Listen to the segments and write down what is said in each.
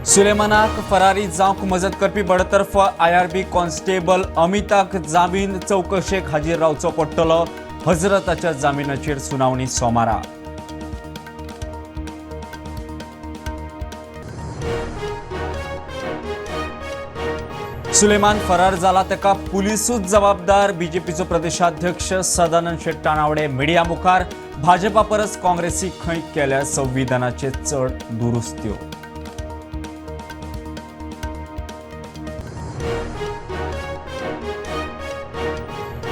सुलेमानाक फरारी जावंक मजत करपी बडतर्फ IRB कॉन्स्टेबल अमिताक जामीन चौकशेक हाजीर रावचो पडटलो. हजरताच्या जामिनाचेर सुनावणी सोमारा. सुलेमान फरार जाला तेका पुलिसूच जबाबदार. बीजेपीचो प्रदेशाध्यक्ष सदानंद शेट तानावडे मिडिया मुखार. भाजपा परस काँग्रेसी खंय केल्या संविधानाचे चड दुरुस्त्यो.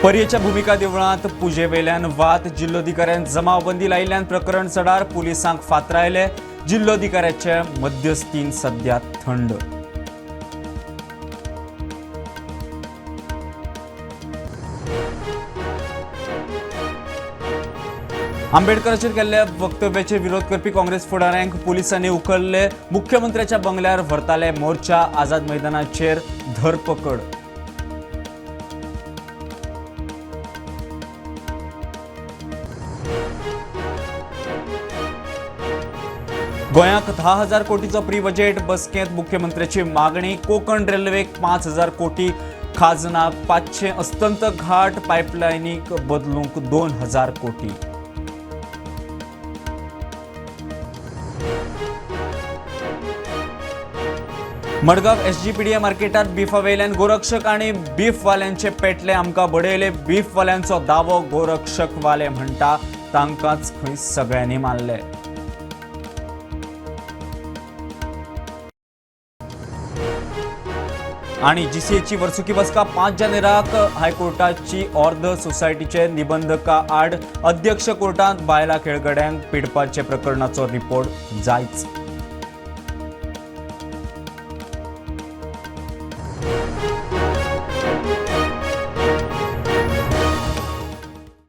पर्येच्या भूमिका देवळांत पुजे वेल्यान वाद. जिल्लोधिकाऱ्यान जमावबंदी लायिल्ल्यान प्रकरण चडार. पुलिसांक फातरायले. जिल्लोधिकाऱ्याचे मध्यस्थीन सध्या थंड. आंबेडकरांचेर केल्ल्या वक्तव्याचेर विरोध करपी काँग्रेस फुडाऱ्यांक पुलिसांनी उखलले. मुख्यमंत्र्याच्या बंगल्यार व्हरताले मोर्चा. आझाद मैदानाचेर धरपकड. गोंयाक 10,000 कोटीचो प्री बजेट. बसकेंत मुख्यमंत्र्याची मागणी. कोकण रेल्वेक 5,000 कोटी खाजना. 500 अस्तंत घाट पायपलायनीक बदलूंक 2,000 कोटी. मडगांव SGPDA मार्केटात बिफा वेल्यान गोरक्षक आनी बीफवाल्यांचे पेटले. आमकां बडयले. बीफवाल्यांचो दावो. गोरक्षक वाले म्हणटा तांकांच खंय सगळ्यांनी मारले. आणि GCAची वर्सुकी बसका 5 जानेराक. हायकोर्टाची ऑर्द सोसायटीचे निबंधका आड. अध्यक्ष कोर्टांत बायला खेळगड्यांक पिडपाचे प्रकरणाचो रिपोर्ट जायच.